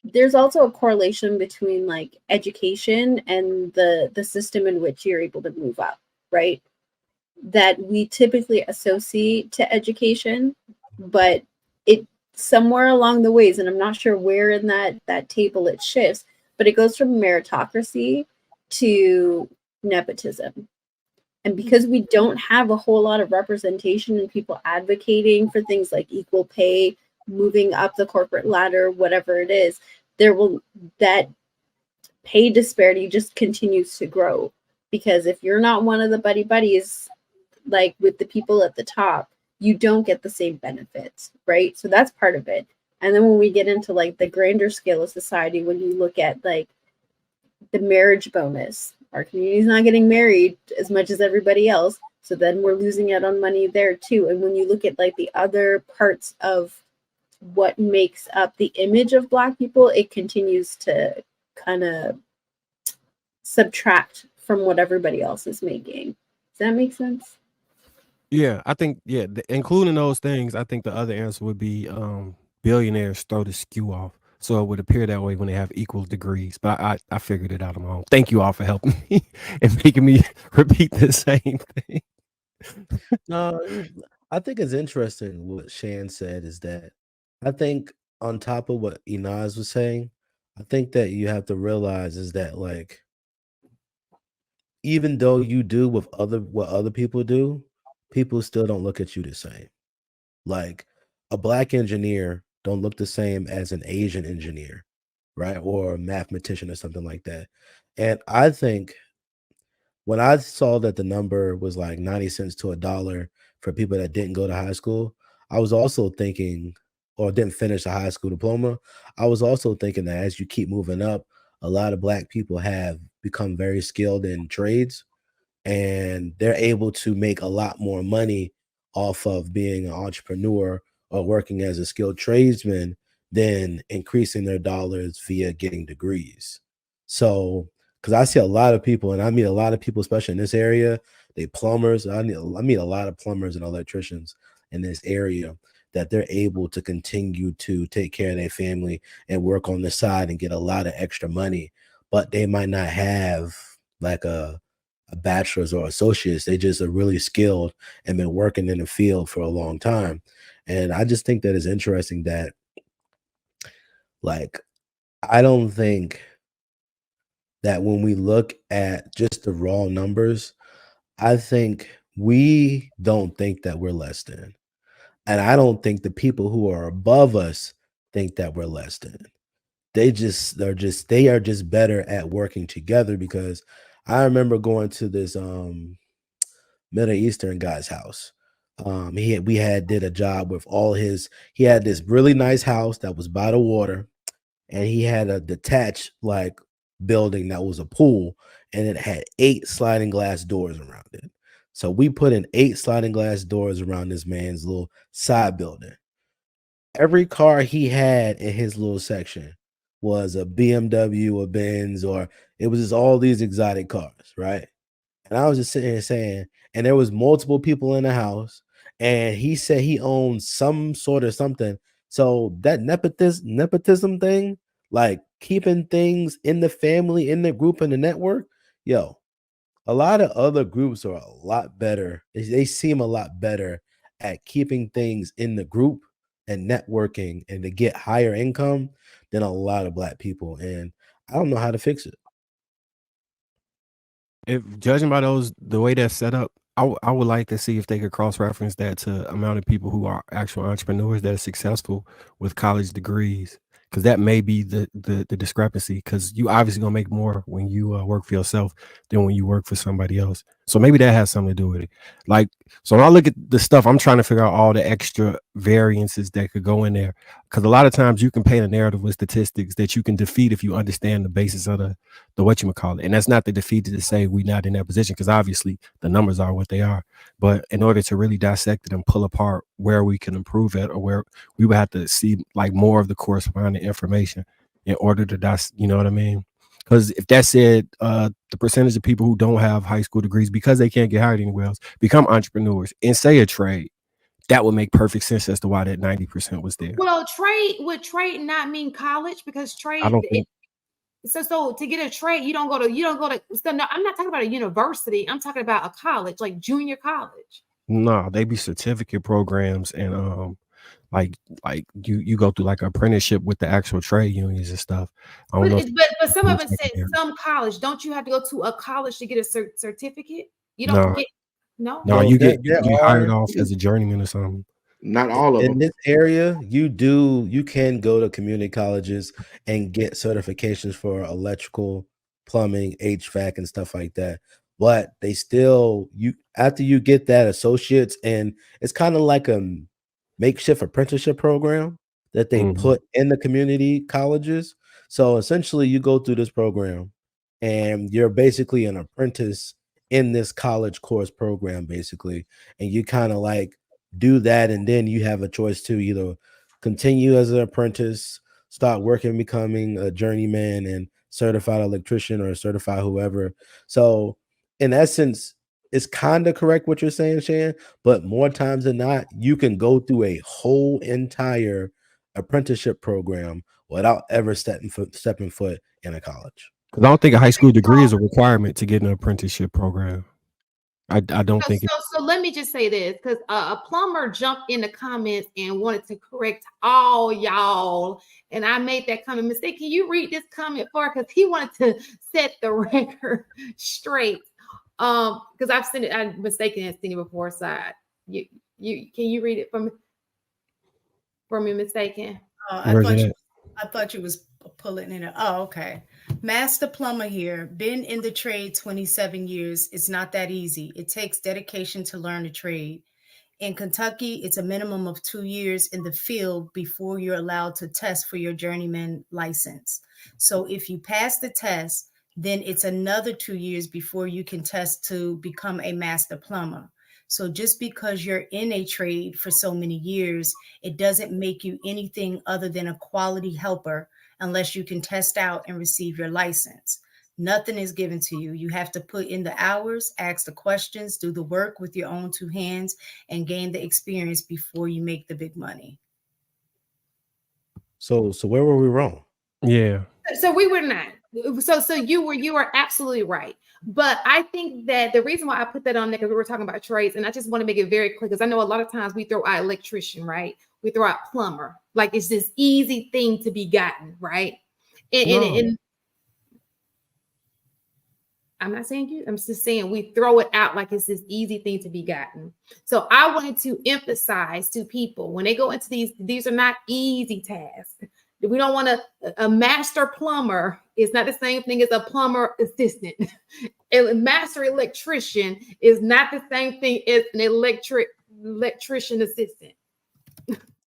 there's also a correlation between like education and the system in which you're able to move up, right? That we typically associate to education, but it somewhere along the ways, and I'm not sure where in that table it shifts, but it goes from meritocracy to nepotism. And because we don't have a whole lot of representation and people advocating for things like equal pay, moving up the corporate ladder, whatever it is, there will that pay disparity just continues to grow. Because if you're not one of the buddy buddies, like with the people at the top, you don't get the same benefits, right? So that's part of it. And then when we get into like the grander scale of society, when you look at like the marriage bonus, our community's not getting married as much as everybody else. So then we're losing out on money there too. And when you look at like the other parts of what makes up the image of Black people, it continues to kind of subtract from what everybody else is making. Does that make sense? Yeah, I think including those things, I think the other answer would be billionaires throw the skew off. So it would appear that way when they have equal degrees. But I figured it out on my own. Thank you all for helping me and making me repeat the same thing. No, I think it's interesting what Shan said is that I think on top of what Inaz was saying, I think that you have to realize is that like even though you do with what other people do, people still don't look at you the same. Like a black engineer don't look the same as an Asian engineer, right? Or a mathematician or something like that. And I think when I saw that the number was like 90 cents to a dollar for people that didn't go to high school, I was also thinking, or didn't finish a high school diploma, I was also thinking that as you keep moving up, a lot of black people have become very skilled in trades and they're able to make a lot more money off of being an entrepreneur or working as a skilled tradesman than increasing their dollars via getting degrees. So, because I see a lot of people, and I meet a lot of people, especially in this area, they plumbers. I meet a lot of plumbers and electricians in this area that they're able to continue to take care of their family and work on the side and get a lot of extra money, but they might not have like a bachelor's or associates. They just are really skilled and been working in the field for a long time. And I just think that it's interesting that like I don't think that when we look at just the raw numbers, I think we don't think that we're less than. And I don't think the people who are above us think that we're less than. They are just better at working together because I remember going to this Middle Eastern guy's house. We had did a job with all his. He had this really nice house that was by the water, and he had a detached like building that was a pool, and it had 8 sliding glass doors around it. So we put in 8 sliding glass doors around this man's little side building. Every car he had in his little section was a BMW, a Benz, or it was just all these exotic cars, right? And I was just sitting here saying, and there was multiple people in the house, and he said he owned some sort of something. So that nepotism thing, like keeping things in the family, in the group, in the network, yo, a lot of other groups are a lot better. They seem a lot better at keeping things in the group and networking and to get higher income than a lot of black people. And I don't know how to fix it. If judging by the way that's set up, I would like to see if they could cross reference that to amount of people who are actual entrepreneurs that are successful with college degrees, because that may be the discrepancy. Because you obviously gonna make more when you work for yourself than when you work for somebody else. So maybe that has something to do with it. Like, so when I look at the stuff, I'm trying to figure out all the extra variances that could go in there. Because a lot of times you can paint a narrative with statistics that you can defeat if you understand the basis of the whatchamacallit. And that's not the defeat to say we're not in that position, because obviously the numbers are what they are. But in order to really dissect it and pull apart where we can improve it, or where we would have to see like more of the corresponding information in order to you know what I mean? Because if that said, the percentage of people who don't have high school degrees because they can't get hired anywhere else become entrepreneurs and say a trade, that would make perfect sense as to why that 90% was there. Well, would trade not mean college? Because I don't think so to get a trade, you don't go to so no, I'm not talking about a university. I'm talking about a college, like junior college. no, they be certificate programs and like you go through like an apprenticeship with the actual trade unions and stuff. I don't know. But some of it says some college. Don't you have to go to a college to get a certificate? You don't get no. No, Well, you there get hired off as a journeyman or something. Not all of in them. this area, you can go to community colleges and get certifications for electrical, plumbing, HVAC, and stuff like that. But they still after you get that associates, and it's kind of like a makeshift apprenticeship program that they put in the community colleges. So essentially, you go through this program, and you're basically an apprentice in this college course program, basically, and you kind of like do that, and then you have a choice to either continue as an apprentice, start working, becoming a journeyman and certified electrician or certified whoever. So in essence, it's kind of correct what you're saying, Shan, but more times than not, you can go through a whole entire apprenticeship program without ever stepping foot in a college. Because I don't think a high school degree is a requirement to get an apprenticeship program. I don't think so. Let me just say this, because a plumber jumped in the comments and wanted to correct all y'all, and I made that comment mistake. Can you read this comment for? Because he wanted to set the record straight. Because I've seen it, I've mistaken seen it before. So you can you read it for me, mistaken? I thought you was pulling it up. Oh, okay. Master plumber here, been in the trade 27 years. It's not that easy. It takes dedication to learn the trade. In Kentucky, it's a minimum of 2 years in the field before you're allowed to test for your journeyman license. So if you pass the test, then it's another 2 years before you can test to become a master plumber. So just because you're in a trade for so many years, it doesn't make you anything other than a quality helper unless you can test out and receive your license. Nothing is given to you. You have to put in the hours, ask the questions, do the work with your own 2 hands, and gain the experience before you make the big money. So where were we wrong? Yeah. So we were not. So you were absolutely right. But I think that the reason why I put that on there, because we were talking about trades, and I just want to make it very clear, because I know a lot of times we throw out electrician, right? We throw out plumber, like it's this easy thing to be gotten, right? And I'm not saying you, I'm just saying we throw it out like it's this easy thing to be gotten. So I wanted to emphasize to people when they go into these are not easy tasks. We don't want a master plumber. It's not the same thing as a plumber assistant. A master electrician is not the same thing as an electrician assistant.